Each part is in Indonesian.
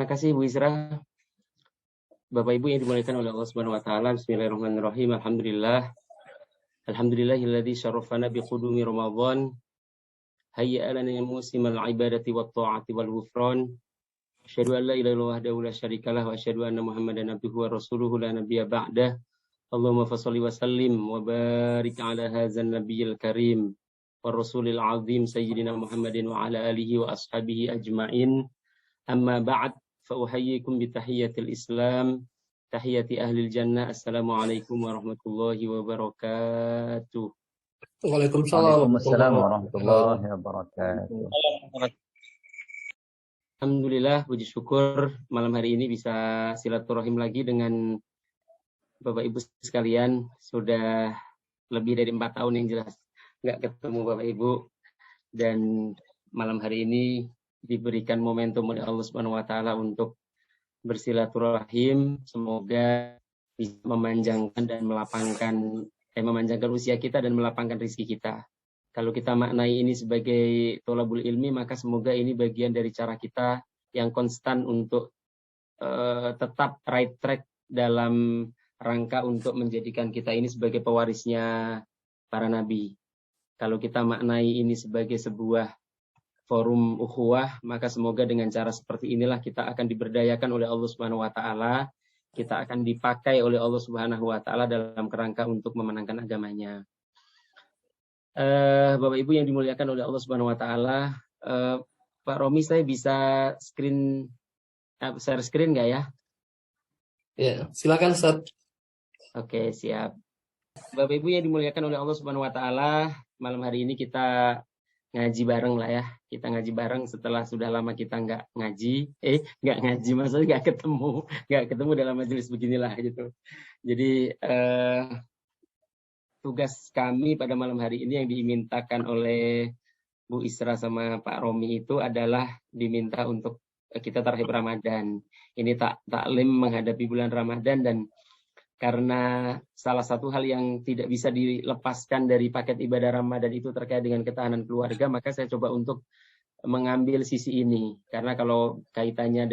kasih Bu Isra. Bapak Ibu yang dimuliakan oleh Allah Subhanahu wa taala. Bismillahirrahmanirrahim. Alhamdulillah. Alhamdulillahilladzi syarafana biqudumi Ramadan. Hayya lana musim al-ibadati wat ta'ati wal ghufran. Asyhadu an la ilaha illallah wahdahu la syarikalah wa asyhadu anna Muhammadan abduhu wa rasuluhu la nabiyya ba'dah. Allahumma fashalli wa sallim wa barik ala hadzal nabiyil karim wa rasulil azim sayyidina Muhammadin wa ala alihi wa ashabihi ajmain. Amma ba'd, fa uhayyikum bi tahiyyatil Islam, tahiyyati ahlil jannah. Assalamualaikum warahmatullahi wabarakatuh. Waalaikumsalam warahmatullahi wabarakatuh. Alhamdulillah, puji syukur malam hari ini bisa silaturahim lagi dengan Bapak Ibu sekalian. Sudah lebih dari 4 tahun yang jelas nggak ketemu Bapak Ibu, dan malam hari ini diberikan momentum oleh Allah Subhanahu wa taala untuk bersilaturahim. Semoga bisa memanjangkan dan memanjangkan usia kita dan melapangkan rezeki kita. Kalau kita maknai ini sebagai tholabul ilmi, maka semoga ini bagian dari cara kita yang konstan untuk tetap right track dalam rangka untuk menjadikan kita ini sebagai pewarisnya para nabi. Kalau kita maknai ini sebagai sebuah forum ukhuwah, maka semoga dengan cara seperti inilah kita akan diberdayakan oleh Allah Subhanahu wa taala, kita akan dipakai oleh Allah Subhanahu wa taala dalam kerangka untuk memenangkan agamanya. Bapak Ibu yang dimuliakan oleh Allah Subhanahu wa taala, Pak Romi, saya bisa share screen nggak ya? Ya, silakan Ustaz. Oke, siap. Bapak Ibu yang dimuliakan oleh Allah Subhanahu wa taala, malam hari ini kita ngaji bareng lah ya. Kita ngaji bareng setelah sudah lama kita nggak ngaji. Nggak ngaji, maksudnya nggak ketemu dalam majelis beginilah gitu. Jadi tugas kami pada malam hari ini yang dimintakan oleh Bu Isra sama Pak Romi itu adalah diminta untuk kita tarhib Ramadan. Ini taklim menghadapi bulan Ramadan, dan karena salah satu hal yang tidak bisa dilepaskan dari paket ibadah Ramadan itu terkait dengan ketahanan keluarga, maka saya coba untuk mengambil sisi ini. Karena kalau kaitannya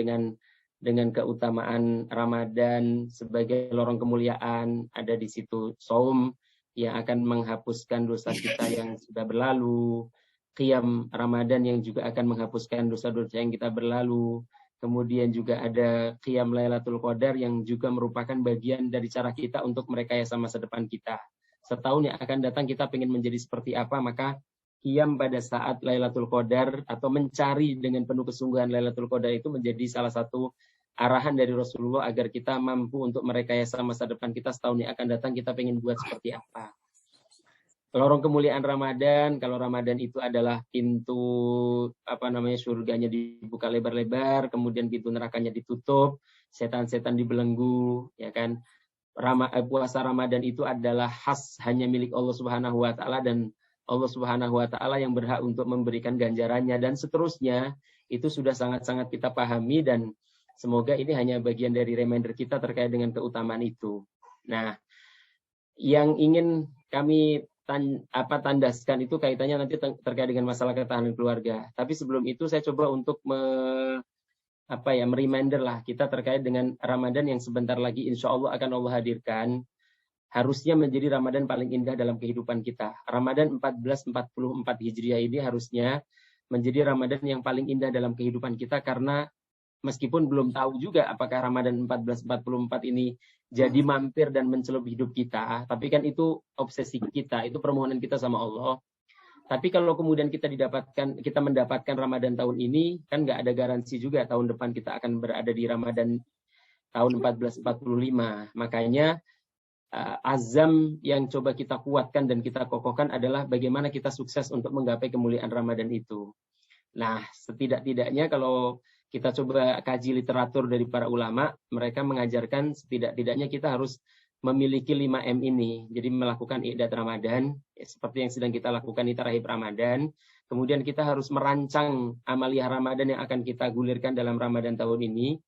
dengan keutamaan Ramadan sebagai lorong kemuliaan, ada di situ saum yang akan menghapuskan dosa kita yang sudah berlalu, qiyam Ramadan yang juga akan menghapuskan dosa-dosa yang kita berlalu. Kemudian juga ada qiyam Lailatul Qadar yang juga merupakan bagian dari cara kita untuk merekayasa masa depan kita. Setahun yang akan datang kita ingin menjadi seperti apa, maka qiyam pada saat Lailatul Qadar atau mencari dengan penuh kesungguhan Lailatul Qadar itu menjadi salah satu arahan dari Rasulullah agar kita mampu untuk merekayasa masa depan kita setahun yang akan datang, kita ingin buat seperti apa. Lorong kemuliaan Ramadan, kalau Ramadan itu adalah pintu surganya dibuka lebar-lebar, kemudian pintu nerakanya ditutup, setan-setan dibelenggu, ya kan. Puasa Ramadan itu adalah khas hanya milik Allah Subhanahu wa taala, dan Allah Subhanahu wa taala yang berhak untuk memberikan ganjarannya, dan seterusnya. Itu sudah sangat-sangat kita pahami, dan semoga ini hanya bagian dari reminder kita terkait dengan keutamaan itu. Nah, yang ingin kami tandaskan itu kaitannya nanti terkait dengan masalah ketahanan keluarga. Tapi sebelum itu saya coba untuk mereminder lah kita terkait dengan Ramadan yang sebentar lagi insya Allah akan Allah hadirkan. Harusnya menjadi Ramadan paling indah dalam kehidupan kita. Ramadan 1444 Hijriah ini harusnya menjadi Ramadan yang paling indah dalam kehidupan kita, karena meskipun belum tahu juga apakah Ramadan 1444 ini jadi mampir dan mencelup hidup kita, tapi kan itu obsesi kita, itu permohonan kita sama Allah. Tapi kalau kemudian kita mendapatkan Ramadan tahun ini, kan nggak ada garansi juga tahun depan kita akan berada di Ramadan tahun 1445. Makanya azam yang coba kita kuatkan dan kita kokohkan adalah bagaimana kita sukses untuk menggapai kemuliaan Ramadan itu. Nah, setidak-tidaknya kalau kita coba kaji literatur dari para ulama, mereka mengajarkan setidak-tidaknya kita harus memiliki 5M ini. Jadi melakukan i'dad Ramadan, seperti yang sedang kita lakukan di tarhib Ramadan. Kemudian kita harus merancang amaliyah Ramadan yang akan kita gulirkan dalam Ramadan tahun ini.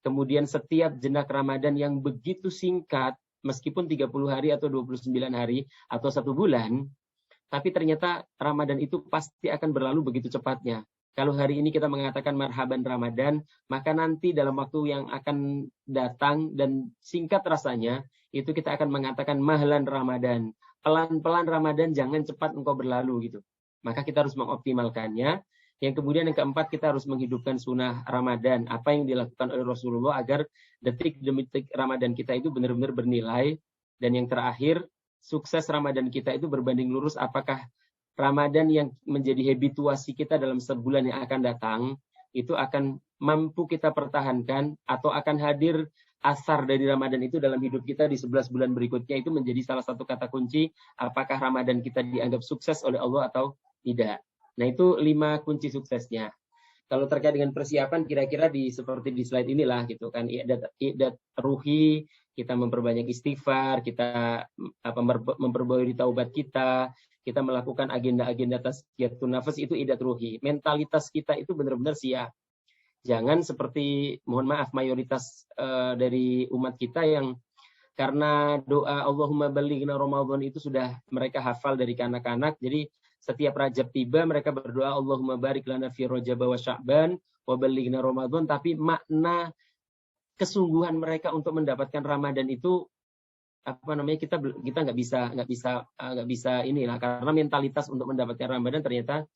Kemudian setiap jenak Ramadan yang begitu singkat, meskipun 30 hari atau 29 hari atau 1 bulan, tapi ternyata Ramadan itu pasti akan berlalu begitu cepatnya. Kalau hari ini kita mengatakan marhaban Ramadan, maka nanti dalam waktu yang akan datang dan singkat rasanya, itu kita akan mengatakan mahlan Ramadan. Pelan-pelan Ramadan, jangan cepat engkau berlalu gitu. Maka kita harus mengoptimalkannya. Yang kemudian yang keempat, kita harus menghidupkan sunnah Ramadan. Apa yang dilakukan oleh Rasulullah agar detik demi detik Ramadan kita itu benar-benar bernilai. Dan yang terakhir, sukses Ramadan kita itu berbanding lurus apakah Ramadan yang menjadi habituasi kita dalam sebulan yang akan datang itu akan mampu kita pertahankan atau akan hadir asar dari Ramadan itu dalam hidup kita di 11 bulan berikutnya. Itu menjadi salah satu kata kunci apakah Ramadan kita dianggap sukses oleh Allah atau tidak. Nah, itu 5 kunci suksesnya. Kalau terkait dengan persiapan kira-kira seperti di slide inilah gitu kan, i'dad ruhi, kita memperbanyak istighfar, kita memperbaiki taubat kita melakukan agenda-agenda tazkiyatun nafas, itu i'dad ruhi. Mentalitas kita itu benar-benar siap. Jangan seperti, mohon maaf, mayoritas dari umat kita yang karena doa Allahumma balighna Ramadan itu sudah mereka hafal dari kanak-kanak. Jadi setiap Rajab tiba mereka berdoa Allahumma barik lana fi Rajab wa Sya'ban wa balighna Ramadan, tapi makna kesungguhan mereka untuk mendapatkan Ramadan itu kita nggak bisa inilah, karena mentalitas untuk mendapatkan Ramadan ternyata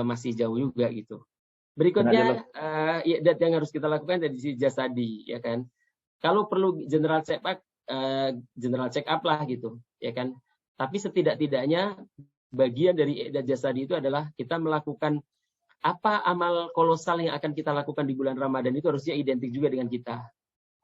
masih jauh juga gitu. Berikutnya yang harus kita lakukan dari sisi jasadi, ya kan. Kalau perlu general check up lah gitu, ya kan. Tapi setidak-tidaknya bagian dari i'dad jasadi itu adalah kita melakukan apa amal kolosal yang akan kita lakukan di bulan Ramadan itu harusnya identik juga dengan kita.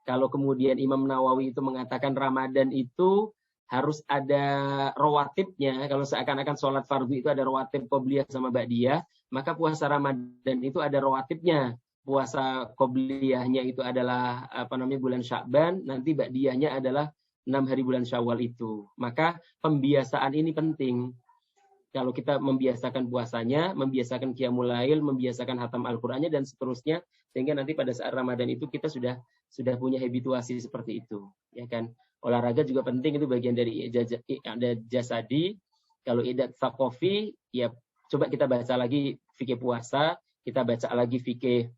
Kalau kemudian Imam Nawawi itu mengatakan Ramadan itu harus ada rawatibnya, kalau seakan-akan sholat fardu itu ada rawatib qobliyah sama ba'diyah, maka puasa Ramadan itu ada rawatibnya. Puasa qobliyahnya itu adalah bulan Sya'ban, nanti ba'diyahnya adalah 6 hari bulan Syawal itu. Maka pembiasaan ini penting. Kalau kita membiasakan puasanya, membiasakan qiyamul lail, membiasakan hatam Al-Qur'annya dan seterusnya, sehingga nanti pada saat Ramadan itu kita sudah punya habituasi seperti itu, ya kan. Olahraga juga penting, itu bagian dari i'dad jasadi. Kalau i'dad thaqafi, ya coba kita baca lagi fikih puasa, kita baca lagi fikih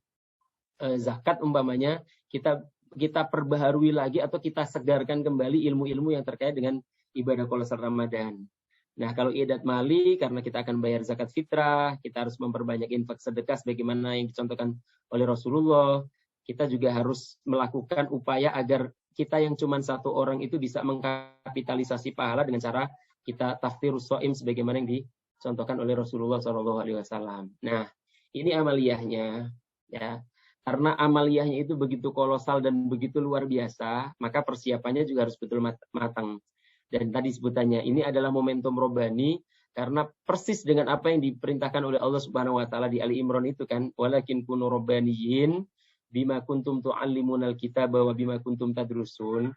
zakat umpamanya, kita perbaharui lagi atau kita segarkan kembali ilmu-ilmu yang terkait dengan ibadah kolosal Ramadan. Nah, kalau i'dad mali, karena kita akan bayar zakat fitrah, kita harus memperbanyak infak sedekah sebagaimana yang dicontohkan oleh Rasulullah. Kita juga harus melakukan upaya agar kita yang cuma satu orang itu bisa mengkapitalisasi pahala dengan cara kita taftirus shaim sebagaimana yang dicontohkan oleh Rasulullah SAW. Nah, ini amaliyahnya, ya. Karena amaliyahnya itu begitu kolosal dan begitu luar biasa, maka persiapannya juga harus betul matang. Dan tadi sebutannya ini adalah momentum robani, karena persis dengan apa yang diperintahkan oleh Allah Subhanahu wa taala di Ali Imran itu kan, walakin kunu robbaniyin bima kuntum tu'allimunal kitaba wa bima kuntum tadrusun.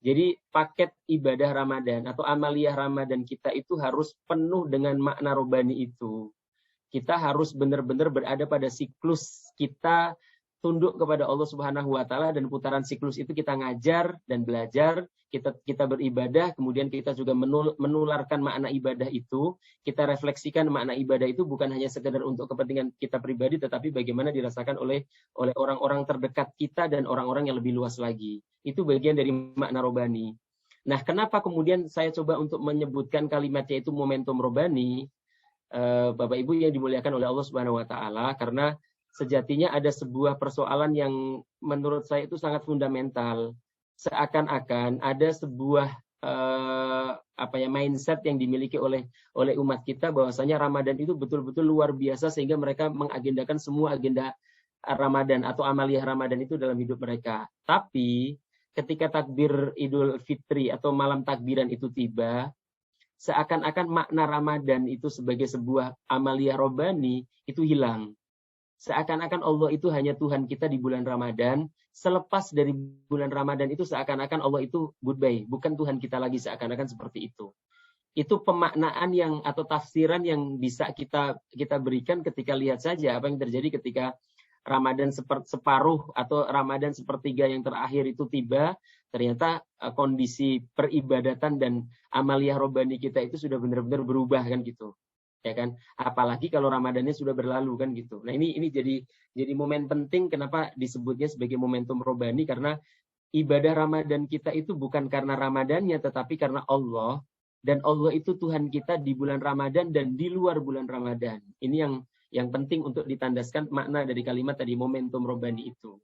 Jadi paket ibadah Ramadan atau amaliyah Ramadan kita itu harus penuh dengan makna robani itu. Kita harus benar-benar berada pada siklus kita, tunduk kepada Allah Subhanahu wa taala, dan putaran siklus itu kita ngajar dan belajar, kita beribadah, kemudian kita juga menularkan makna ibadah itu, kita refleksikan makna ibadah itu bukan hanya sekedar untuk kepentingan kita pribadi, tetapi bagaimana dirasakan oleh orang-orang terdekat kita dan orang-orang yang lebih luas lagi. Itu bagian dari makna robani. Nah, kenapa kemudian saya coba untuk menyebutkan kalimatnya itu momentum robani, Bapak Ibu yang dimuliakan oleh Allah Subhanahu wa taala, karena sejatinya ada sebuah persoalan yang menurut saya itu sangat fundamental. Seakan-akan ada sebuah mindset yang dimiliki oleh umat kita bahwasanya Ramadan itu betul-betul luar biasa sehingga mereka mengagendakan semua agenda Ramadan atau amaliyah Ramadan itu dalam hidup mereka. Tapi ketika takbir Idul Fitri atau malam takbiran itu tiba, seakan-akan makna Ramadan itu sebagai sebuah amaliyah robani itu hilang. Seakan-akan Allah itu hanya Tuhan kita di bulan Ramadan. Selepas dari bulan Ramadan itu seakan-akan Allah itu goodbye. Bukan Tuhan kita lagi, seakan-akan seperti itu. Itu pemaknaan atau tafsiran yang bisa kita berikan ketika lihat saja apa yang terjadi ketika Ramadan separuh atau Ramadan sepertiga yang terakhir itu tiba. Ternyata kondisi peribadatan dan amaliyah robani kita itu sudah benar-benar berubah kan gitu. ya kan? Apalagi kalau Ramadannya sudah berlalu kan gitu. Nah, ini jadi momen penting kenapa disebutnya sebagai momentum robani, karena ibadah Ramadan kita itu bukan karena Ramadannya, tetapi karena Allah. Dan Allah itu Tuhan kita di bulan Ramadan dan di luar bulan Ramadan. Ini yang penting untuk ditandaskan makna dari kalimat tadi, momentum robani itu.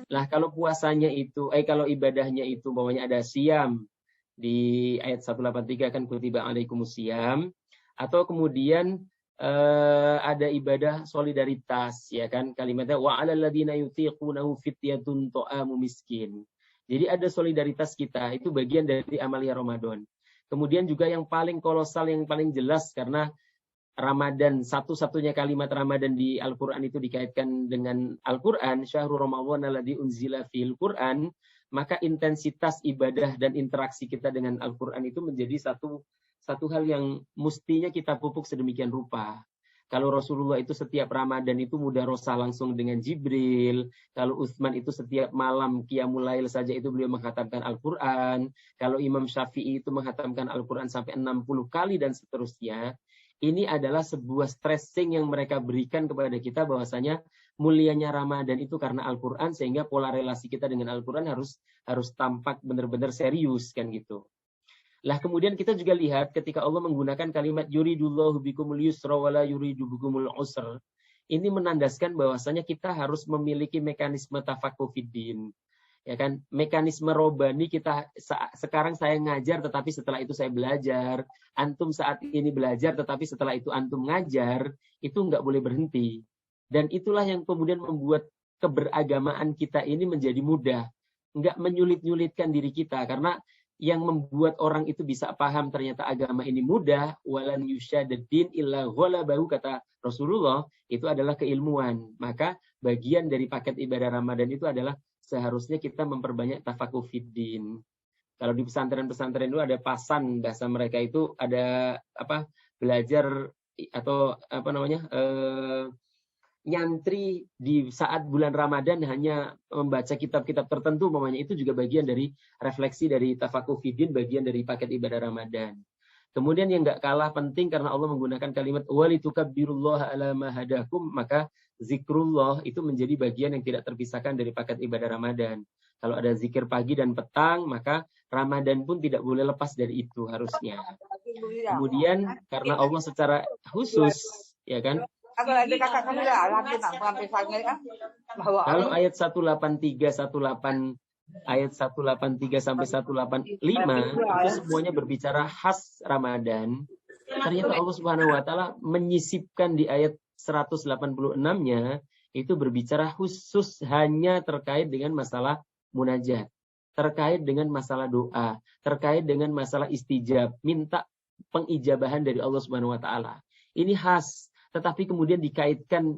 Lah kalau puasanya itu, kalau ibadahnya itu bawahnya ada siam di ayat 183 kan kutiba alaikumus siam, atau kemudian ada ibadah solidaritas, ya kan, kalimatnya wa 'alal ladzina yutiqunahu fidyatun ta'amu miskin. Jadi ada solidaritas kita, itu bagian dari amalia Ramadan. Kemudian juga yang paling kolosal, yang paling jelas, karena Ramadan, satu-satunya kalimat Ramadan di Al-Quran itu dikaitkan dengan Al-Quran, syahrul Ramadan alladzi unzila fil Quran, maka intensitas ibadah dan interaksi kita dengan Al-Quran itu menjadi satu hal yang mestinya kita pupuk sedemikian rupa. Kalau Rasulullah itu setiap Ramadan itu mudarosah langsung dengan Jibril. Kalau Utsman itu setiap malam Qiyamul Lail saja itu beliau menghatamkan Al-Quran. Kalau Imam Syafi'i itu menghatamkan Al-Quran sampai 60 kali dan seterusnya. Ini adalah sebuah stressing yang mereka berikan kepada kita bahwasanya mulianya Ramadan itu karena Al-Quran, sehingga pola relasi kita dengan Al-Quran harus tampak benar-benar serius kan gitu. Lah kemudian kita juga lihat ketika Allah menggunakan kalimat yuridullahu bikumul yusra wala yuridu bikumul usra. Ini menandaskan bahwasanya kita harus memiliki mekanisme tafaqquh fiddin. Ya kan, mekanisme robani kita sekarang saya ngajar tetapi setelah itu saya belajar, antum saat ini belajar tetapi setelah itu antum ngajar, itu nggak boleh berhenti. Dan itulah yang kemudian membuat keberagamaan kita ini menjadi mudah, nggak menyulit-nyulitkan diri kita, karena yang membuat orang itu bisa paham ternyata agama ini mudah, walan yusyadaddin illa ghalabahu, kata Rasulullah, itu adalah keilmuan. Maka bagian dari paket ibadah Ramadan itu adalah seharusnya kita memperbanyak tafaqquh fiddin. Kalau di pesantren-pesantren itu ada pasan, bahasa mereka itu ada belajar atau nyantri di saat bulan Ramadan hanya membaca kitab-kitab tertentu, umpamanya, itu juga bagian dari refleksi dari tafaqquh fiddin, bagian dari paket ibadah Ramadan. Kemudian yang nggak kalah penting, karena Allah menggunakan kalimat walitukabbirullaha ala ma hadakum, maka zikrullah itu menjadi bagian yang tidak terpisahkan dari paket ibadah Ramadan. Kalau ada zikir pagi dan petang, maka Ramadan pun tidak boleh lepas dari itu harusnya. Kemudian karena Allah secara khusus, ya kan, kalau ayat 183 sampai 185 itu semuanya berbicara khas Ramadan. Ternyata Allah Subhanahu wa taala menyisipkan di ayat 186-nya itu berbicara khusus hanya terkait dengan masalah munajat, terkait dengan masalah doa, terkait dengan masalah istijab, minta pengijabahan dari Allah Subhanahu wa taala. Ini khas, tetapi kemudian dikaitkan,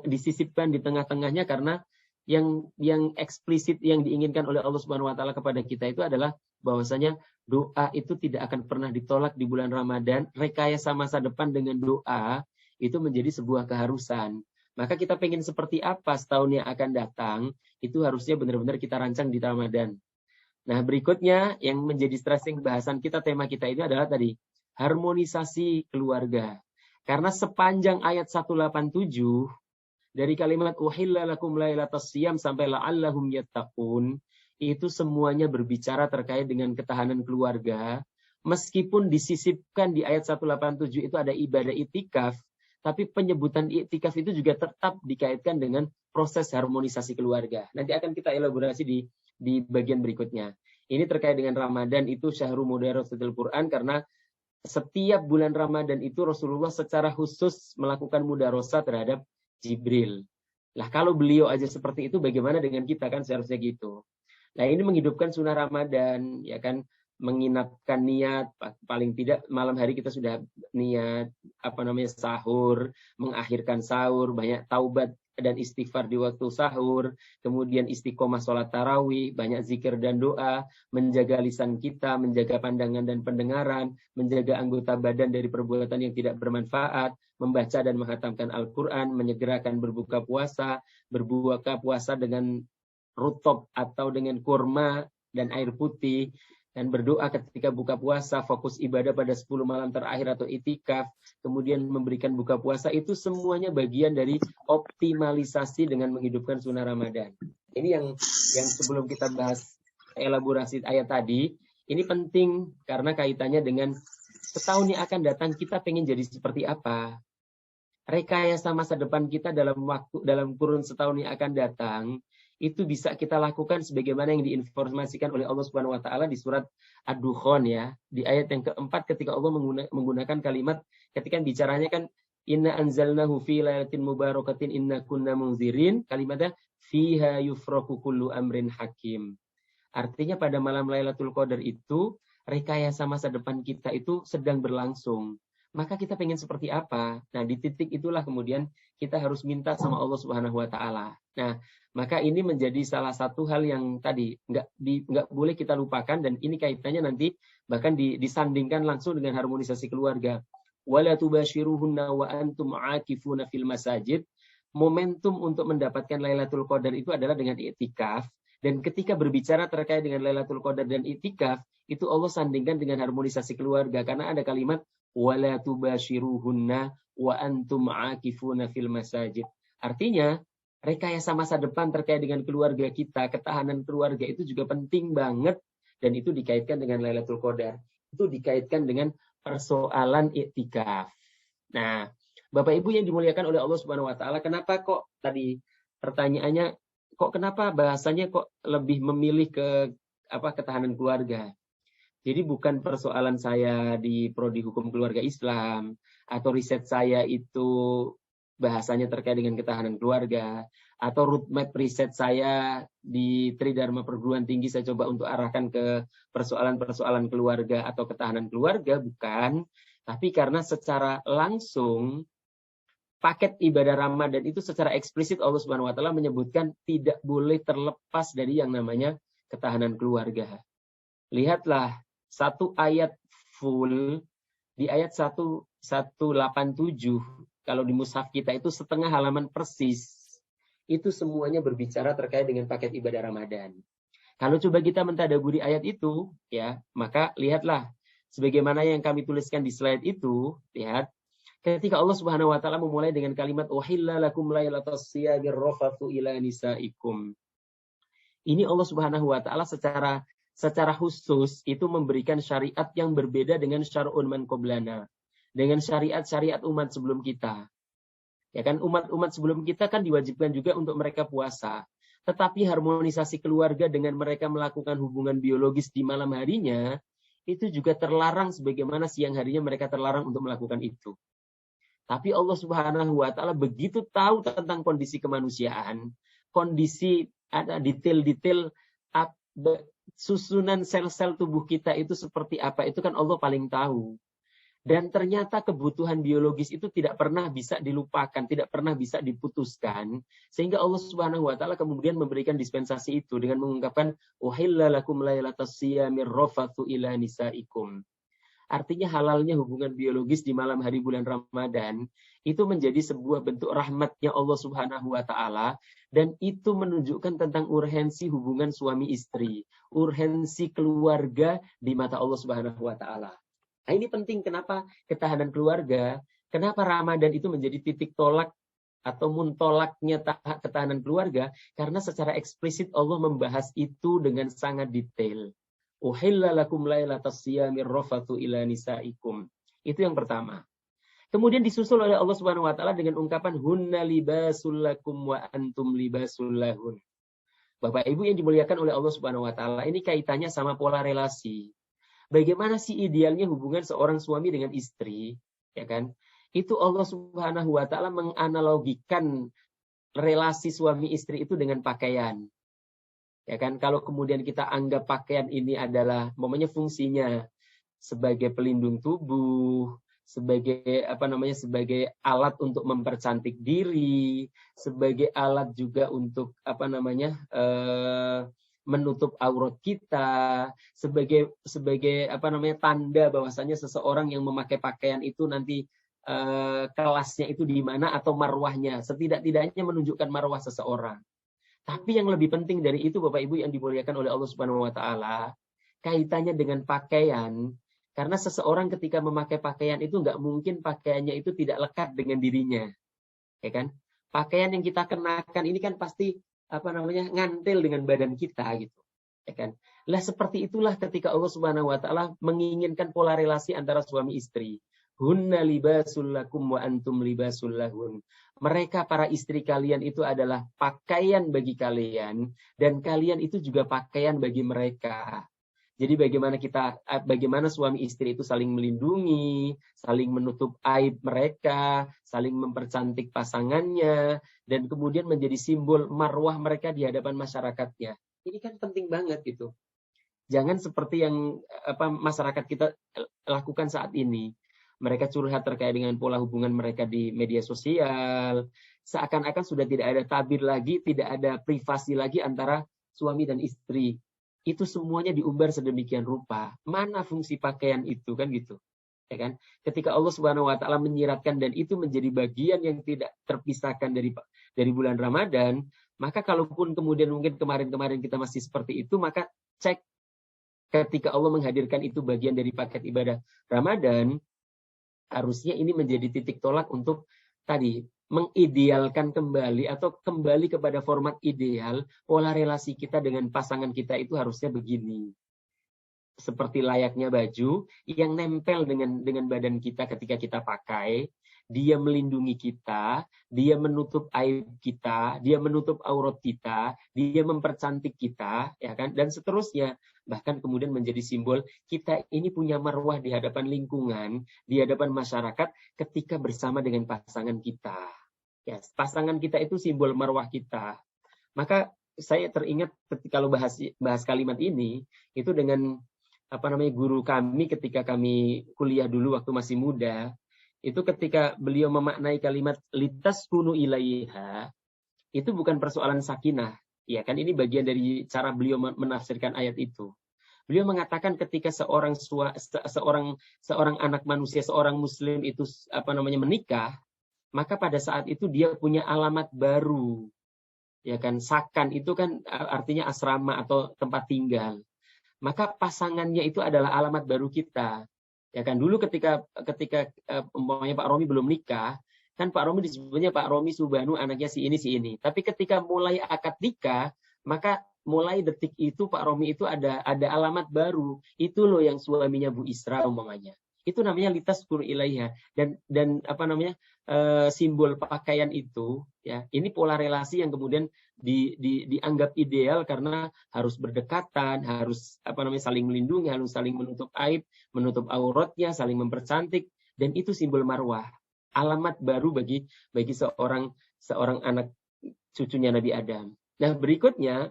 disisipkan di tengah-tengahnya, karena yang eksplisit yang diinginkan oleh Allah Subhanahu wa taala kepada kita itu adalah bahwasanya doa itu tidak akan pernah ditolak di bulan Ramadan. Rekayasa masa depan dengan doa itu menjadi sebuah keharusan. Maka kita pengen seperti apa setahun yang akan datang, itu harusnya benar-benar kita rancang di Ramadan. Nah, berikutnya yang menjadi stressing bahasan kita, tema kita itu adalah tadi harmonisasi keluarga. Karena sepanjang ayat 187 dari kalimat uhilla lakum lailatas siyam sampai la'allahum yattaqun, itu semuanya berbicara terkait dengan ketahanan keluarga. Meskipun disisipkan di ayat 187 itu ada ibadah itikaf, tapi penyebutan itikaf itu juga tetap dikaitkan dengan proses harmonisasi keluarga. Nanti akan kita elaborasi di bagian berikutnya. Ini terkait dengan Ramadan, itu syahrul mudarasatil Quran, karena setiap bulan Ramadan itu Rasulullah secara khusus melakukan mudarosah terhadap Jibril. Lah kalau beliau aja seperti itu, bagaimana dengan kita, kan seharusnya gitu. Nah, ini menghidupkan sunnah Ramadan, ya kan, menginapkan niat, paling tidak malam hari kita sudah niat sahur, mengakhirkan sahur, banyak taubat dan istighfar di waktu sahur, kemudian istiqomah sholat tarawih, banyak zikir dan doa, menjaga lisan kita, menjaga pandangan dan pendengaran, menjaga anggota badan dari perbuatan yang tidak bermanfaat, membaca dan menghatamkan Al-Quran, menyegerakan berbuka puasa dengan rutop atau dengan kurma dan air putih, dan berdoa ketika buka puasa, fokus ibadah pada 10 malam terakhir atau itikaf, kemudian memberikan buka puasa, itu semuanya bagian dari optimalisasi dengan menghidupkan sunnah Ramadan. Ini yang sebelum kita bahas elaborasi ayat tadi, ini penting karena kaitannya dengan setahun yang akan datang kita pengen jadi seperti apa. Rekayasa masa depan kita dalam kurun setahun yang akan datang itu bisa kita lakukan sebagaimana yang diinformasikan oleh Allah Subhanahu wa taala di surat Ad-Dukhan ya, di ayat yang keempat ketika Allah menggunakan kalimat ketika bicaranya kan inna anzalnahu fi lailatin mubarakatin inna kunna munzirin, kalimatnya fiha yufraku kullu amrin hakim. Artinya pada malam Lailatul Qadar itu rekayasa masa depan kita itu sedang berlangsung. Maka kita pengen seperti apa? Nah, di titik itulah kemudian kita harus minta sama Allah Subhanahu wa taala. Nah, maka ini menjadi salah satu hal yang tadi nggak boleh kita lupakan, dan ini kaitannya nanti bahkan disandingkan langsung dengan harmonisasi keluarga. Wala tubashiruhunna wa antum aakifuna fil masajid. Momentum untuk mendapatkan Lailatul Qadar itu adalah dengan i'tikaf, dan ketika berbicara terkait dengan Lailatul Qadar dan i'tikaf, itu Allah sandingkan dengan harmonisasi keluarga karena ada kalimat wala tubashiruhunna wa antum aakifuna fil masajid. Artinya rekayasa masa depan terkait dengan keluarga kita, ketahanan keluarga itu juga penting banget, dan itu dikaitkan dengan Lailatul Qadar. Itu dikaitkan dengan persoalan i'tikaf. Nah, Bapak Ibu yang dimuliakan oleh Allah Subhanahu wa taala, kenapa kok tadi pertanyaannya kok kenapa bahasanya kok lebih memilih ke ketahanan keluarga? Jadi bukan persoalan saya di prodi hukum keluarga Islam atau riset saya itu bahasanya terkait dengan ketahanan keluarga, atau roadmap riset saya di Tridharma Perguruan Tinggi saya coba untuk arahkan ke persoalan-persoalan keluarga atau ketahanan keluarga, bukan. Tapi karena secara langsung paket ibadah Ramadan itu secara eksplisit Allah Subhanahu wa taala menyebutkan tidak boleh terlepas dari yang namanya ketahanan keluarga. Lihatlah satu ayat full di ayat 187, kalau di mushaf kita itu setengah halaman persis. Itu semuanya berbicara terkait dengan paket ibadah Ramadan. Kalau coba kita mentadaburi ayat itu, ya, maka lihatlah sebagaimana yang kami tuliskan di slide itu, lihat ketika Allah Subhanahu wa taala memulai dengan kalimat uhilla lakum lailatas siyamir rafathu ila nisaikum. Ini Allah Subhanahu wa taala secara khusus itu memberikan syariat yang berbeda dengan syar'un man qablana, dengan syariat-syariat umat sebelum kita. Ya kan, umat-umat sebelum kita kan diwajibkan juga untuk mereka puasa. Tetapi harmonisasi keluarga dengan mereka melakukan hubungan biologis di malam harinya itu juga terlarang sebagaimana siang harinya mereka terlarang untuk melakukan itu. Tapi Allah Subhanahu wa taala begitu tahu tentang kondisi kemanusiaan, kondisi ada detail-detail susunan sel-sel tubuh kita itu seperti apa, itu kan Allah paling tahu. Dan ternyata kebutuhan biologis itu tidak pernah bisa dilupakan, tidak pernah bisa diputuskan, sehingga Allah Subhanahu wa taala kemudian memberikan dispensasi itu dengan mengungkapkan uhilla lakum lailatas siyamir rafathu ila nisaikum. Artinya halalnya hubungan biologis di malam hari bulan Ramadan itu menjadi sebuah bentuk rahmatnya Allah Subhanahu wa taala, dan itu menunjukkan tentang urgensi hubungan suami istri, urgensi keluarga di mata Allah Subhanahu wa taala. Nah, ini penting. Kenapa ketahanan keluarga? Kenapa Ramadan itu menjadi titik tolak atau muntolaknya ketahanan keluarga? Karena secara eksplisit Allah membahas itu dengan sangat detail. Uhilla lakum lailatas siyamir rafathu ila nisaikum. Itu yang pertama. Kemudian disusul oleh Allah Subhanahu wa taala dengan ungkapan hunna libasul lakum wa antum libasul lahun. Bapak Ibu yang dimuliakan oleh Allah Subhanahu wa taala, ini kaitannya sama pola relasi. Bagaimana sih idealnya hubungan seorang suami dengan istri, ya kan? Itu Allah Subhanahu wa taala menganalogikan relasi suami istri itu dengan pakaian. Ya kan, kalau kemudian kita anggap pakaian ini adalah momennya fungsinya sebagai pelindung tubuh, sebagai sebagai alat untuk mempercantik diri, sebagai alat juga untuk menutup aurat kita, sebagai tanda bahwasanya seseorang yang memakai pakaian itu nanti kelasnya itu di mana atau marwahnya, setidak-tidaknya menunjukkan marwah seseorang. Tapi yang lebih penting dari itu Bapak Ibu yang dimuliakan oleh Allah Subhanahu wa taala, kaitannya dengan pakaian, karena seseorang ketika memakai pakaian itu nggak mungkin pakaiannya itu tidak lekat dengan dirinya, ya kan? Pakaian yang kita kenakan ini kan pasti ngantil dengan badan kita gitu, ya kan? Lah seperti itulah ketika Allah Subhanahu wa taala menginginkan pola relasi antara suami istri. Hunna libasul lakum wa antum libasul lahun. Mereka para istri kalian itu adalah pakaian bagi kalian dan kalian itu juga pakaian bagi mereka. Jadi bagaimana suami istri itu saling melindungi, saling menutup aib mereka, saling mempercantik pasangannya, dan kemudian menjadi simbol marwah mereka di hadapan masyarakatnya. Ini kan penting banget gitu. Jangan seperti yang masyarakat kita lakukan saat ini. Mereka curhat terkait dengan pola hubungan mereka di media sosial. Seakan-akan sudah tidak ada tabir lagi, tidak ada privasi lagi antara suami dan istri. Itu semuanya diumbar sedemikian rupa. Mana fungsi pakaian itu kan gitu, ya kan? Ketika Allah Subhanahu wa taala menyiratkan dan itu menjadi bagian yang tidak terpisahkan dari bulan Ramadan, maka kalaupun kemudian mungkin kemarin-kemarin kita masih seperti itu, maka cek ketika Allah menghadirkan itu bagian dari paket ibadah Ramadan, harusnya ini menjadi titik tolak untuk tadi mengidealkan kembali atau kembali kepada format ideal, pola relasi kita dengan pasangan kita itu harusnya begini. Seperti layaknya baju yang nempel dengan badan kita ketika kita pakai, dia melindungi kita, dia menutup aib kita, dia menutup aurat kita, dia mempercantik kita, ya kan? Dan seterusnya. Bahkan kemudian menjadi simbol kita ini punya marwah di hadapan lingkungan, di hadapan masyarakat ketika bersama dengan pasangan kita. Ya, pasangan kita itu simbol marwah kita. Maka saya teringat ketika kalau bahas kalimat ini itu dengan guru kami ketika kami kuliah dulu waktu masih muda, itu ketika beliau memaknai kalimat litaskunu ilaiha, itu bukan persoalan sakinah, ya kan? Ini bagian dari cara beliau menafsirkan ayat itu. Beliau mengatakan ketika seorang anak manusia, seorang muslim itu menikah, maka pada saat itu dia punya alamat baru. Ya kan, sakan itu kan artinya asrama atau tempat tinggal. Maka pasangannya itu adalah alamat baru kita. Ya kan, dulu ketika umpamanya Pak Romi belum nikah, kan Pak Romi disebutnya Pak Romi Subhanu, anaknya si ini. Tapi ketika mulai akad nikah, maka mulai detik itu Pak Romi itu ada alamat baru. Itu loh yang suaminya Bu Isra umpamanya. Itu namanya litaskunu ilaiha, dan simbol pakaian itu, ya, ini pola relasi yang kemudian dianggap ideal karena harus berdekatan, harus saling melindungi, harus saling menutup aib, menutup auratnya, saling mempercantik, dan itu simbol marwah, alamat baru bagi seorang anak cucunya Nabi Adam. Nah, berikutnya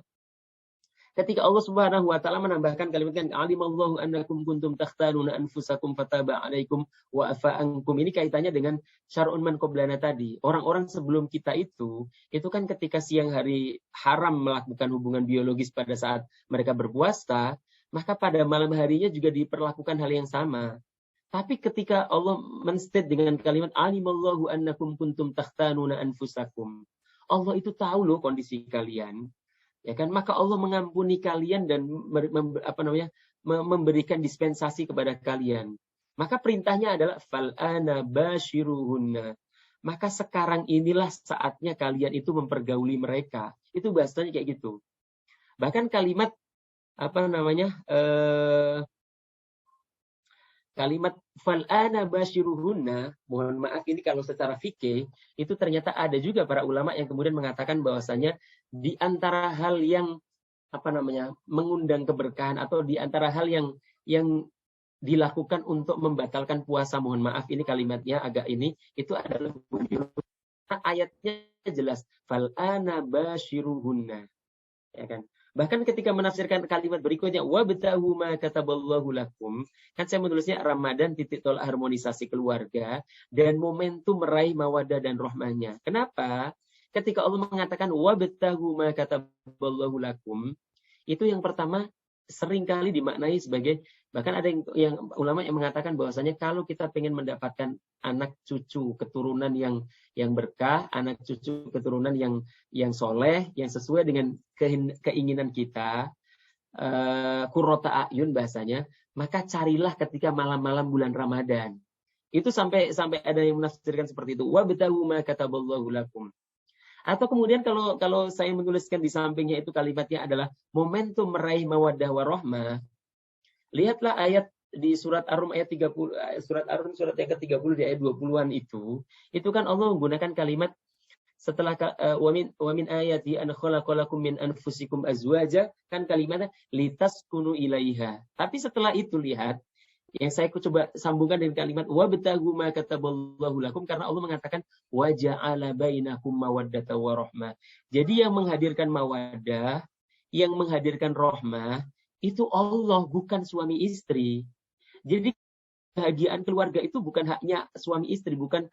ketika Allah Subhanahu wa taala menambahkan kalimat kan alimallahu annakum kuntum takhtanuna anfusakum fataba alaikum wa afa ankum, ini kaitannya dengan syar'un man qablana tadi. Orang-orang sebelum kita itu kan ketika siang hari haram melakukan hubungan biologis pada saat mereka berpuasa, maka pada malam harinya juga diperlakukan hal yang sama. Tapi ketika Allah menstate dengan kalimat alimallahu annakum kuntum takhtanuna anfusakum, Allah itu tahu loh kondisi kalian. Ya kan, maka Allah mengampuni kalian dan memberikan dispensasi kepada kalian. Maka perintahnya adalah fal'ana bashiruhunna. Maka sekarang inilah saatnya kalian itu mempergauli mereka. Itu bahasanya kayak gitu. Bahkan kalimat kalimat fal'ana bashiruhunna, mohon maaf ini kalau secara fikih itu ternyata ada juga para ulama yang kemudian mengatakan bahwasanya di antara hal yang mengundang keberkahan atau di antara hal yang dilakukan untuk membatalkan puasa, mohon maaf ini kalimatnya agak itu adalah ayatnya jelas fal'ana bashiruhunna, ya kan? Bahkan ketika menafsirkan kalimat berikutnya wabtahu ma kataballahu lakum, kan saya menulisnya Ramadan titik tolak harmonisasi keluarga dan momentum meraih mawaddah dan rahmahnya. Kenapa? Ketika Allah mengatakan wabtahu ma kataballahu lakum, itu yang pertama seringkali dimaknai sebagai, bahkan ada yang ulama yang mengatakan bahwasanya kalau kita ingin mendapatkan anak cucu keturunan yang berkah, anak cucu keturunan yang soleh, yang sesuai dengan keinginan kita, qurrata a'yun bahasanya, maka carilah ketika malam-malam bulan Ramadan. Itu sampai ada yang menafsirkan seperti itu. Wabtaghu ma kataballahu lakum. Atau kemudian kalau saya menuliskan di sampingnya itu kalimatnya adalah momentum meraih mawaddah warahmah. Lihatlah ayat di surat Ar-Rum ayat 30, surat Ar-Rum surat yang ke-30 di ayat 20-an itu kan Allah menggunakan kalimat setelah wa min ayati an khalaqalakum min anfusikum azwaja, kan kalimatnya litaskunu ilaiha. Tapi setelah itu lihat, yang saya coba sambungkan dengan kalimat wabtaghu ma kataballahu lakum, karena Allah mengatakan wa ja'ala bainakum mawaddata wa rahmah. Jadi yang menghadirkan mawaddah, yang menghadirkan rahmah itu Allah, bukan suami istri. Jadi kebahagiaan keluarga itu bukan haknya suami istri, bukan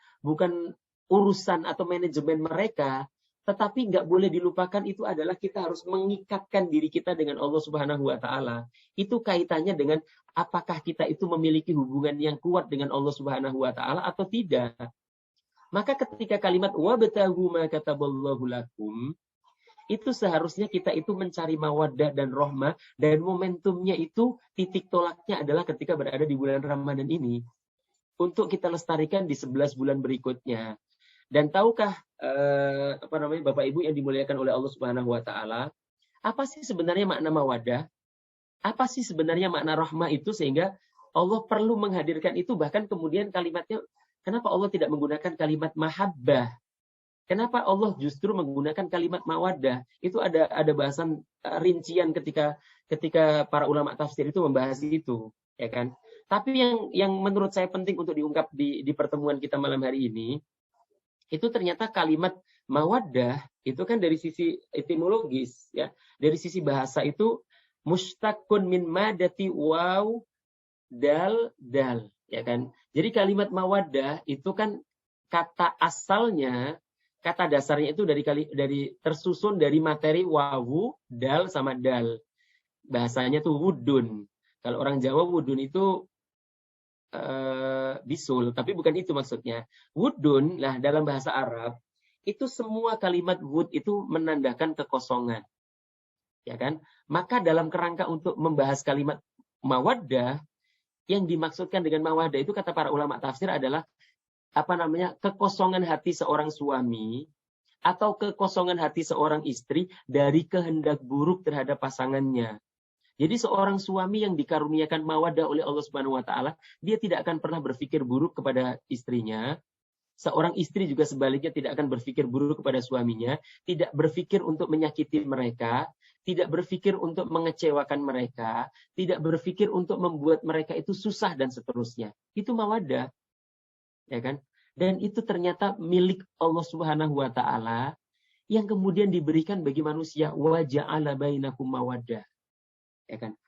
urusan atau manajemen mereka, tetapi nggak boleh dilupakan itu adalah kita harus mengikatkan diri kita dengan Allah Subhanahu wa Ta'ala. Itu kaitannya dengan apakah kita itu memiliki hubungan yang kuat dengan Allah Subhanahu wa Ta'ala atau tidak. Maka ketika kalimat wabtaghu ma kataballahu lakum, itu seharusnya kita itu mencari mawaddah dan rahmah, dan momentumnya itu titik tolaknya adalah ketika berada di bulan Ramadan ini untuk kita lestarikan di 11 bulan berikutnya. Dan tahukah Bapak Ibu yang dimuliakan oleh Allah Subhanahu wa Ta'ala, apa sih sebenarnya makna mawaddah? Apa sih sebenarnya makna rahmah itu, sehingga Allah perlu menghadirkan itu? Bahkan kemudian kalimatnya, kenapa Allah tidak menggunakan kalimat mahabbah? Kenapa Allah justru menggunakan kalimat mawaddah? Itu ada bahasan rincian ketika para ulama tafsir itu membahas itu, ya kan? Tapi yang menurut saya penting untuk diungkap di pertemuan kita malam hari ini, itu ternyata kalimat mawaddah itu kan dari sisi etimologis, ya, dari sisi bahasa itu mustaqun min madati waw dal, ya kan. Jadi kalimat mawaddah itu kan kata asalnya, kata dasarnya itu dari tersusun dari materi wawu, dal sama dal. Bahasanya tuh wudun. Kalau orang Jawa wudun itu bisul, tapi bukan itu maksudnya. Wudun, lah dalam bahasa Arab itu semua kalimat wud itu menandakan kekosongan, ya kan? Maka dalam kerangka untuk membahas kalimat mawaddah, yang dimaksudkan dengan mawaddah itu kata para ulama tafsir adalah kekosongan hati seorang suami atau kekosongan hati seorang istri dari kehendak buruk terhadap pasangannya. Jadi seorang suami yang dikaruniakan mawaddah oleh Allah Subhanahu wa Ta'ala, dia tidak akan pernah berpikir buruk kepada istrinya. Seorang istri juga sebaliknya tidak akan berpikir buruk kepada suaminya, tidak berpikir untuk menyakiti mereka, tidak berpikir untuk mengecewakan mereka, tidak berpikir untuk membuat mereka itu susah dan seterusnya. Itu mawaddah, ya kan? Dan itu ternyata milik Allah Subhanahu wa Ta'ala yang kemudian diberikan bagi manusia. Wa ja'ala bainakum mawaddah. Ya kan?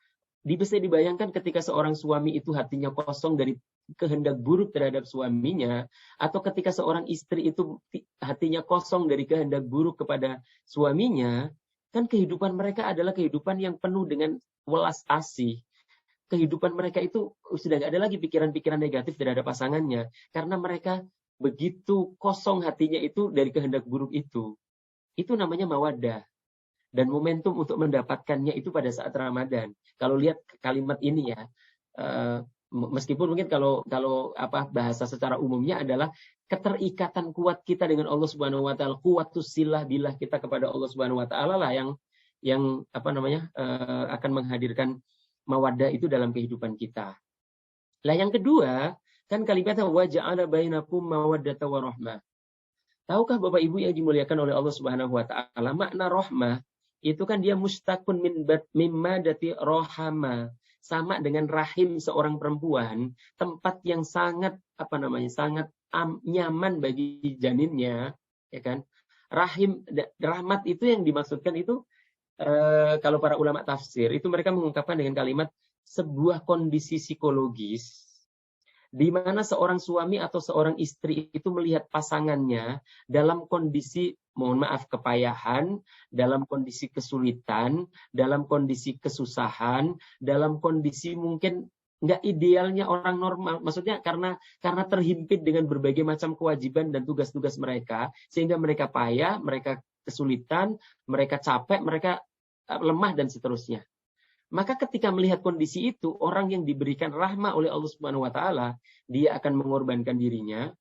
Bisa dibayangkan ketika seorang suami itu hatinya kosong dari kehendak buruk terhadap suaminya, atau ketika seorang istri itu hatinya kosong dari kehendak buruk kepada suaminya, kan kehidupan mereka adalah kehidupan yang penuh dengan welas asih. Kehidupan mereka itu sudah nggak ada lagi pikiran-pikiran negatif terhadap pasangannya, karena mereka begitu kosong hatinya itu dari kehendak buruk itu. Itu namanya mawaddah. Dan momentum untuk mendapatkannya itu pada saat Ramadan. Kalau lihat kalimat ini ya, meskipun mungkin kalau bahasa secara umumnya adalah keterikatan kuat kita dengan Allah Subhanahu wa Ta'ala, kuwatus silah billah kita kepada Allah Subhanahu wa Ta'ala lah yang akan menghadirkan mawaddah itu dalam kehidupan kita. Lah yang kedua, kan kalimatnya wa ja'ala bainakum mawaddata wa rahmah. Tahukah Bapak Ibu yang dimuliakan oleh Allah Subhanahu wa Ta'ala, makna rahmah itu kan dia mustaqun min madati rohama, sama dengan rahim seorang perempuan, tempat yang sangat sangat nyaman bagi janinnya, ya kan? Rahmat itu yang dimaksudkan itu kalau para ulama tafsir itu mereka mengungkapkan dengan kalimat sebuah kondisi psikologis di mana seorang suami atau seorang istri itu melihat pasangannya dalam kondisi, mohon maaf, kepayahan, dalam kondisi kesulitan, dalam kondisi kesusahan, dalam kondisi mungkin nggak idealnya orang normal. Maksudnya karena terhimpit dengan berbagai macam kewajiban dan tugas-tugas mereka, sehingga mereka payah, mereka kesulitan, mereka capek, mereka lemah dan seterusnya. Maka ketika melihat kondisi itu, orang yang diberikan rahmah oleh Allah Subhanahu wa taala, dia akan mengorbankan dirinya,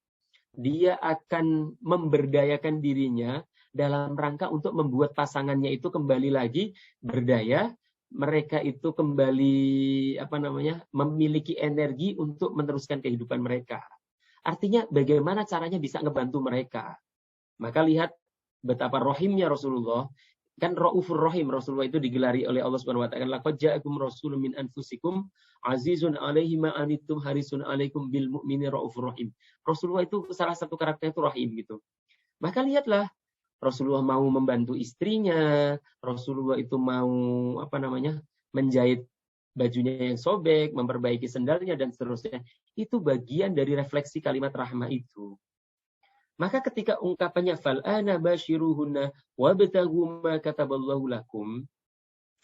dia akan memberdayakan dirinya dalam rangka untuk membuat pasangannya itu kembali lagi berdaya, mereka itu kembali memiliki energi untuk meneruskan kehidupan mereka. Artinya bagaimana caranya bisa ngebantu mereka. Maka lihat betapa rohimnya Rasulullah. Kan Raufur Rahim, Rasulullah itu digelari oleh Allah Subhanahu wa taala, laqad ja'akum rasulun min anfusikum azizun 'alaihi ma anittum harisun 'alaikum bil mu'minina raufur rahim. Rasulullah itu salah satu karakternya itu rahim gitu. Maka lihatlah, Rasulullah mau membantu istrinya, Rasulullah itu mau menjahit bajunya yang sobek, memperbaiki sendalnya dan seterusnya. Itu bagian dari refleksi kalimat rahmah itu. Maka ketika ungkapannya fal'ana basyiruhunna wabtaghu ma kataballahu lakum,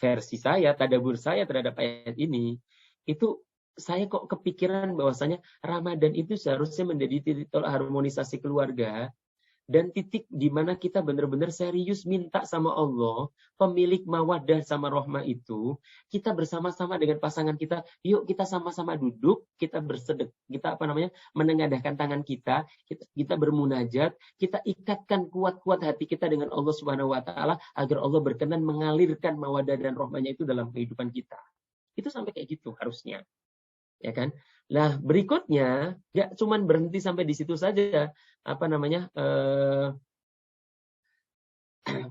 versi saya, tadabbur saya terhadap ayat ini, itu saya kok kepikiran bahwasanya Ramadan itu seharusnya menjadi titik tolak harmonisasi keluarga dan titik di mana kita benar-benar serius minta sama Allah, pemilik mawaddah sama rahmah itu, kita bersama-sama dengan pasangan kita, yuk kita sama-sama duduk, kita kita menengadahkan tangan kita bermunajat, kita ikatkan kuat-kuat hati kita dengan Allah Subhanahu wa taala agar Allah berkenan mengalirkan mawaddah dan rahmahnya itu dalam kehidupan kita. Itu sampai kayak gitu harusnya. Ya kan? Nah, berikutnya ya cuman berhenti sampai di situ saja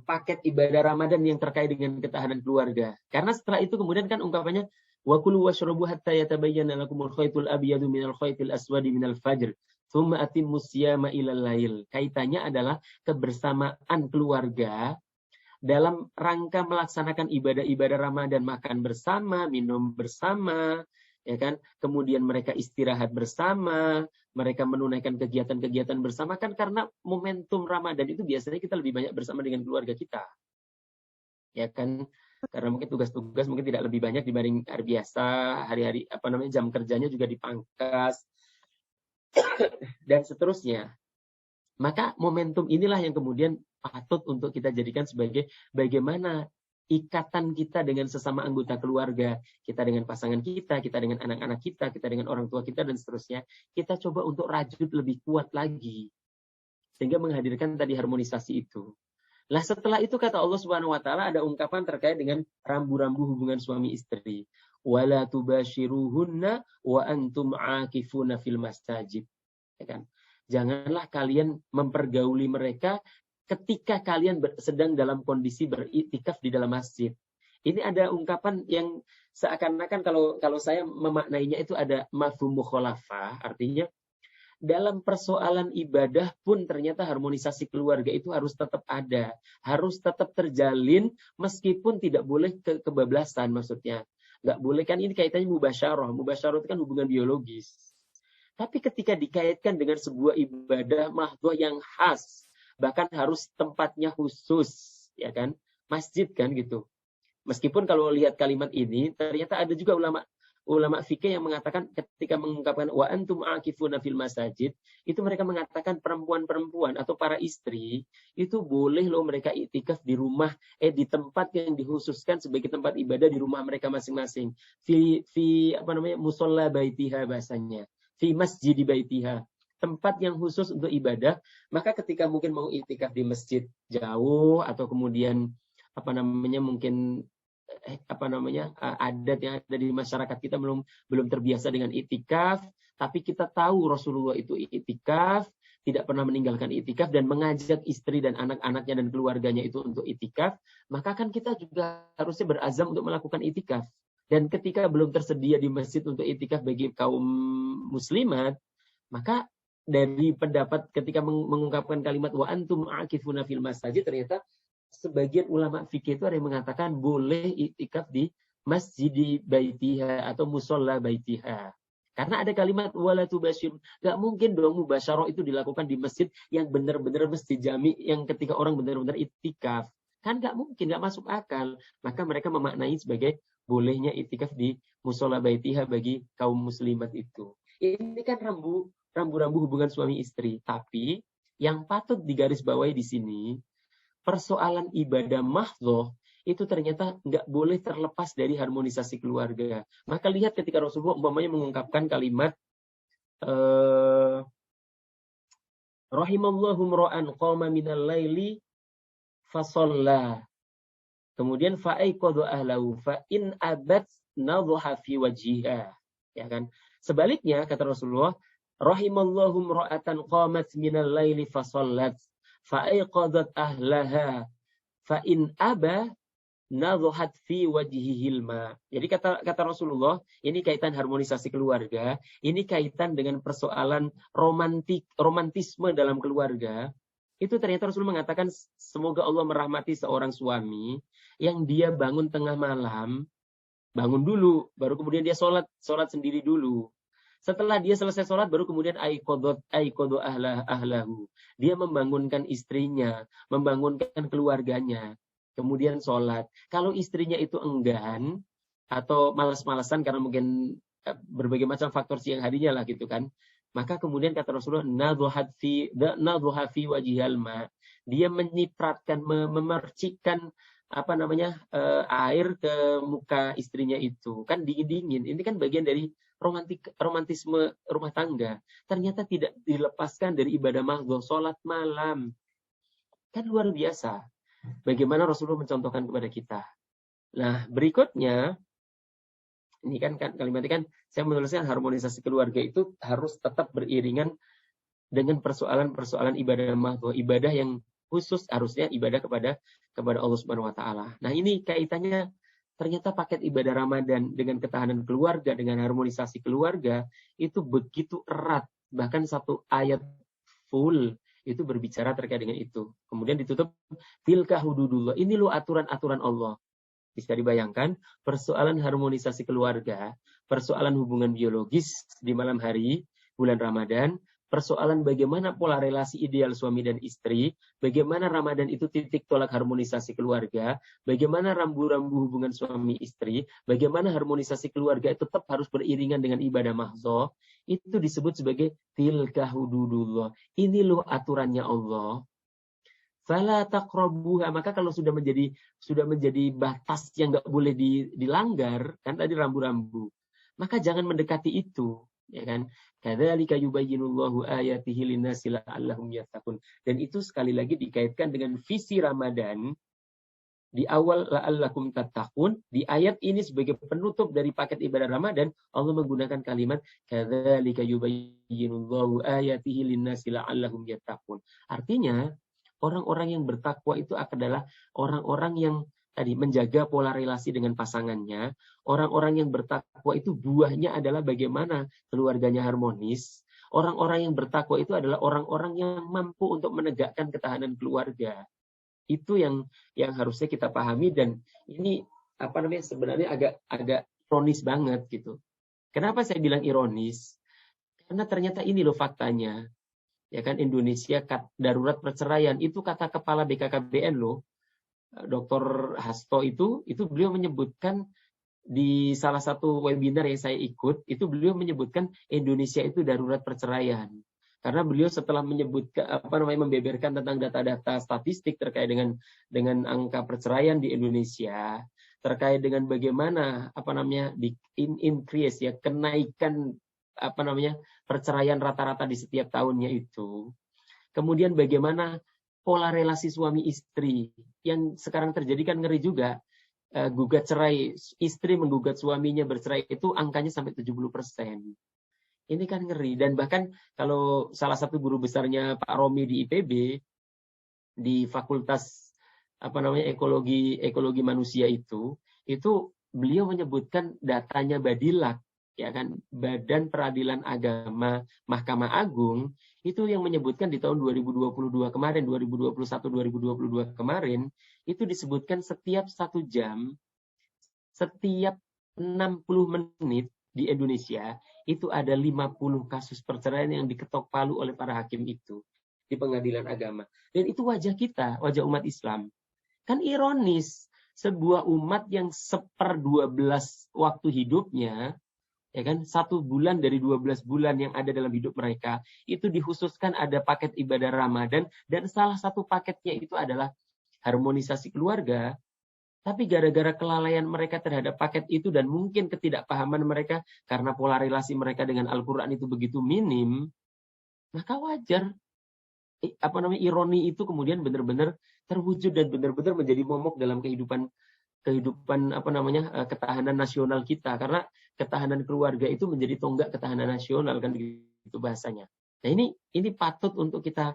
paket ibadah Ramadan yang terkait dengan ketahanan keluarga. Karena setelah itu kemudian kan ungkapannya wa kulu washrabu hatta yatabayyana lakumul khaytul abyadu minal khaytil aswadi minal fajr tsumma atimmus siyama ilal lail. Kaitannya adalah kebersamaan keluarga dalam rangka melaksanakan ibadah-ibadah Ramadan, makan bersama, minum bersama, ya kan? Kemudian mereka istirahat bersama, mereka menunaikan kegiatan-kegiatan bersama, kan karena momentum Ramadan itu biasanya kita lebih banyak bersama dengan keluarga kita. Ya kan? Karena mungkin tugas-tugas mungkin tidak lebih banyak dibanding hari biasa, hari-hari jam kerjanya juga dipangkas dan seterusnya. Maka momentum inilah yang kemudian patut untuk kita jadikan sebagai bagaimana ikatan kita dengan sesama anggota keluarga, kita dengan pasangan kita dengan anak-anak kita dengan orang tua kita dan seterusnya, kita coba untuk rajut lebih kuat lagi. Sehingga menghadirkan tadi harmonisasi itu. Lah setelah itu kata Allah Subhanahu wa taala ada ungkapan terkait dengan rambu-rambu hubungan suami istri. Wala tubashiruhunna wa antum aakifuna fil masajid. Ya kan? Janganlah kalian mempergauli mereka ketika kalian sedang dalam kondisi beriktikaf di dalam masjid. Ini ada ungkapan yang seakan-akan kalau saya memaknainya itu ada mafhum mukhalafah, artinya dalam persoalan ibadah pun ternyata harmonisasi keluarga itu harus tetap ada, harus tetap terjalin meskipun tidak boleh kebablasan maksudnya. Nggak boleh, kan ini kaitannya mubasyarah. Mubasyarah itu kan hubungan biologis. Tapi ketika dikaitkan dengan sebuah ibadah mahdhah yang khas, bahkan harus tempatnya khusus, ya kan? Masjid kan gitu. Meskipun kalau lihat kalimat ini, ternyata ada juga ulama fikih yang mengatakan ketika mengungkapkan wa antum aakifuna fil masajid, itu mereka mengatakan perempuan-perempuan atau para istri itu boleh loh mereka iktikaf di rumah di tempat yang dikhususkan sebagai tempat ibadah di rumah mereka masing-masing. Musalla baitiha bahasanya. Fi masjid baitiha. Tempat yang khusus untuk ibadah, maka ketika mungkin mau iktikaf di masjid jauh atau kemudian mungkin adat yang ada di masyarakat kita belum terbiasa dengan iktikaf, tapi kita tahu Rasulullah itu iktikaf, tidak pernah meninggalkan iktikaf dan mengajak istri dan anak-anaknya dan keluarganya itu untuk iktikaf, maka kan kita juga harusnya berazam untuk melakukan iktikaf. Dan ketika belum tersedia di masjid untuk iktikaf bagi kaum muslimat, maka dari pendapat ketika mengungkapkan kalimat wa antum aakifuna fil masajid, ternyata sebagian ulama fikih itu ada yang mengatakan boleh iktikaf di masjid baitiha atau musalla baitiha. Karena ada kalimat wala tubashir. Enggak mungkin dong mubasyarah itu dilakukan di masjid yang benar-benar masjid jami yang ketika orang benar-benar iktikaf. Kan enggak mungkin, enggak masuk akal. Maka mereka memaknai sebagai bolehnya iktikaf di musalla baitiha bagi kaum muslimat itu. Ini kan rambu-rambu hubungan suami istri. Tapi yang patut digarisbawahi di sini, persoalan ibadah mahdhah itu ternyata nggak boleh terlepas dari harmonisasi keluarga. Maka lihat ketika Rasulullah umpamanya mengungkapkan kalimat rahimallahu mra'an qama minal laili fasalla. Kemudian fa'aiqadha ahlahu fa in abat nadhaha fi wajhiha. Ya kan? Sebaliknya kata Rasulullah, rahimallahu mra'atan qamat minal laili fasallat fa'aiqadat ahlaha fa in aba nadhahat fi wajhihil ma. Jadi kata Rasulullah, ini kaitan harmonisasi keluarga, ini kaitan dengan persoalan romantisme dalam keluarga. Itu ternyata Rasul mengatakan semoga Allah merahmati seorang suami yang dia bangun tengah malam, bangun dulu, baru kemudian dia sholat sendiri dulu. Setelah dia selesai sholat, baru kemudian aiqadha ahlahu. Dia membangunkan istrinya, membangunkan keluarganya, kemudian sholat. Kalau istrinya itu enggan atau malas-malasan karena mungkin berbagai macam faktor siang harinya lah gitu kan, maka kemudian kata Rasulullah, nadhaha fi wajhil ma. Dia menyipratkan, memercikkan air ke muka istrinya itu. Kan dingin-dingin. Ini kan bagian dari romantisme rumah tangga. Ternyata tidak dilepaskan dari ibadah mahdhah, sholat malam. Kan luar biasa. Bagaimana Rasulullah mencontohkan kepada kita. Nah, berikutnya, ini kan kalimatnya kan saya menuliskan harmonisasi keluarga itu harus tetap beriringan dengan persoalan-persoalan ibadah mahdhah, ibadah yang khusus harusnya ibadah kepada Allah Subhanahu wa taala. Nah, ini kaitannya ternyata paket ibadah Ramadan dengan ketahanan keluarga, dengan harmonisasi keluarga itu begitu erat. Bahkan satu ayat full itu berbicara terkait dengan itu. Kemudian ditutup tilka hududullah. Ini loh aturan-aturan Allah. Bisa dibayangkan persoalan harmonisasi keluarga, persoalan hubungan biologis di malam hari bulan Ramadan, persoalan bagaimana pola relasi ideal suami dan istri, bagaimana Ramadan itu titik tolak harmonisasi keluarga, bagaimana rambu-rambu hubungan suami istri, bagaimana harmonisasi keluarga itu tetap harus beriringan dengan ibadah mahdhah, itu disebut sebagai tilka hududullah. Ini loh aturannya Allah. Fala taqrabuha, maka kalau sudah menjadi batas yang nggak boleh dilanggar, kan tadi rambu-rambu, maka jangan mendekati itu, ya kan? Kadzalika yubayyinullahu ayatihi linnasi la'allahum yattaqun. Dan itu sekali lagi dikaitkan dengan visi Ramadan di awal la'allakum tattaqun. Di ayat ini sebagai penutup dari paket ibadah Ramadan, Allah menggunakan kalimat kadzalika yubayyinullahu ayatihi linnasi la'allahum yattaqun. Artinya orang-orang yang bertakwa itu adalah orang-orang yang tadi menjaga pola relasi dengan pasangannya. Orang-orang yang bertakwa itu buahnya adalah bagaimana keluarganya harmonis. Orang-orang yang bertakwa itu adalah orang-orang yang mampu untuk menegakkan ketahanan keluarga. Itu yang harusnya kita pahami, dan ini sebenarnya agak ironis banget gitu. Kenapa saya bilang ironis? Karena ternyata ini loh faktanya. Ya kan, Indonesia darurat perceraian itu kata kepala BKKBN loh, Dr. Hasto itu beliau menyebutkan di salah satu webinar yang saya ikut, itu beliau menyebutkan Indonesia itu darurat perceraian. Karena beliau setelah menyebutkan membeberkan tentang data-data statistik terkait dengan angka perceraian di Indonesia, terkait dengan bagaimana increase ya, kenaikan perceraian rata-rata di setiap tahunnya itu. Kemudian bagaimana pola relasi suami istri yang sekarang terjadi kan ngeri juga. Gugat cerai, istri menggugat suaminya bercerai itu angkanya sampai 70%. Ini kan ngeri. Dan bahkan kalau salah satu guru besarnya Pak Romi di IPB, di Fakultas ekologi manusia itu beliau menyebutkan datanya Badilak, ya kan, Badan Peradilan Agama Mahkamah Agung, itu yang menyebutkan di tahun 2022 kemarin, 2021-2022 kemarin, itu disebutkan setiap 1 jam, setiap 60 menit di Indonesia, itu ada 50 kasus perceraian yang diketok palu oleh para hakim itu di pengadilan agama. Dan itu wajah kita, wajah umat Islam. Kan ironis, sebuah umat yang 1/12 waktu hidupnya, ya kan, 1 bulan dari 12 bulan yang ada dalam hidup mereka itu dikhususkan ada paket ibadah Ramadan, dan salah satu paketnya itu adalah harmonisasi keluarga. Tapi gara-gara kelalaian mereka terhadap paket itu dan mungkin ketidakpahaman mereka karena pola relasi mereka dengan Al-Quran itu begitu minim, maka wajar ironi itu kemudian benar-benar terwujud dan benar-benar menjadi momok dalam kehidupan ketahanan nasional kita, karena ketahanan keluarga itu menjadi tonggak ketahanan nasional, kan begitu bahasanya. Nah, ini patut untuk kita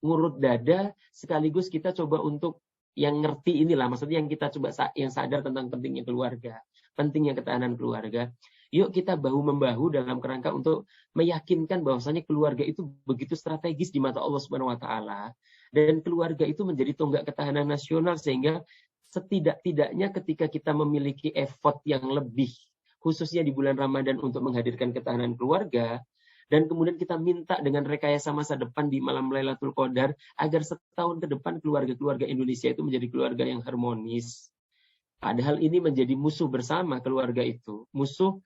ngurut dada, sekaligus kita coba untuk yang ngerti inilah, maksudnya yang kita coba yang sadar tentang pentingnya keluarga, pentingnya ketahanan keluarga. Yuk kita bahu-membahu dalam kerangka untuk meyakinkan bahwasanya keluarga itu begitu strategis di mata Allah Subhanahu wa taala, dan keluarga itu menjadi tonggak ketahanan nasional, sehingga setidak-tidaknya ketika kita memiliki effort yang lebih khususnya di bulan Ramadan untuk menghadirkan ketahanan keluarga, dan kemudian kita minta dengan rekayasa masa depan di malam Lailatul Qadar agar setahun ke depan keluarga-keluarga Indonesia itu menjadi keluarga yang harmonis. Padahal ini menjadi musuh bersama keluarga itu. Musuh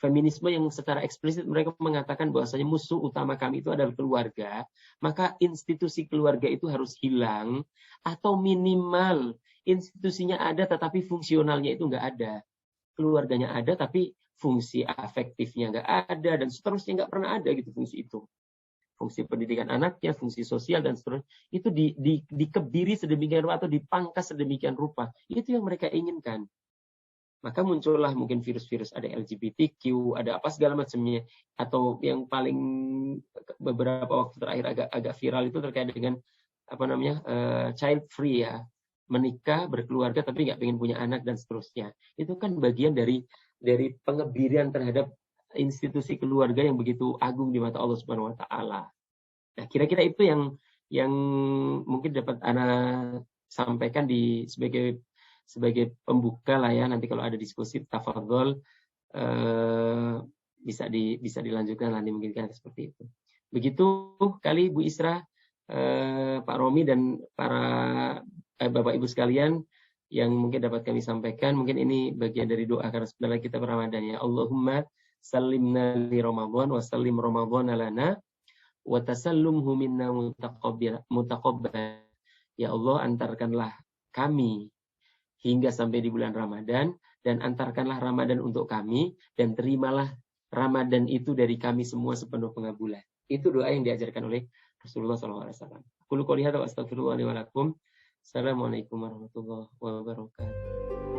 feminisme yang secara eksplisit mereka mengatakan bahwasanya musuh utama kami itu adalah keluarga. Maka institusi keluarga itu harus hilang, atau minimal institusinya ada tetapi fungsionalnya itu nggak ada. Keluarganya ada tapi fungsi afektifnya nggak ada, dan seterusnya nggak pernah ada gitu fungsi itu. Fungsi pendidikan anaknya, fungsi sosial dan seterusnya itu dikebiri sedemikian rupa atau dipangkas sedemikian rupa. Itu yang mereka inginkan. Maka muncullah mungkin virus-virus, ada LGBTQ, ada apa segala macamnya, atau yang paling beberapa waktu terakhir agak viral itu terkait dengan child free ya, menikah, berkeluarga tapi nggak pengen punya anak dan seterusnya. Itu kan bagian dari pengebirian terhadap institusi keluarga yang begitu agung di mata Allah Subhanahu wa taala. Nah, kira-kira itu yang mungkin dapat Ana sampaikan sebagai pembuka lah ya. Nanti kalau ada diskusi tafadhol bisa dilanjutkan nanti mungkin seperti itu. Begitu kali Bu Isra, Pak Romi dan para Bapak Ibu sekalian yang mungkin dapat kami sampaikan. Mungkin ini bagian dari doa karena sebenarnya kita Ramadan ya. Allahumma sallimna li Ramadan wa sallim Ramadan lana wa tasallumhu minna mutaqabbal. Ya Allah, antarkanlah kami hingga sampai di bulan Ramadan, dan antarkanlah Ramadan untuk kami, dan terimalah Ramadan itu dari kami semua sepenuh pengabulan. Itu doa yang diajarkan oleh Rasulullah SAW. Qul qouli hadza wa astaghfirullah li wa lakum. Assalamualaikum warahmatullahi wabarakatuh.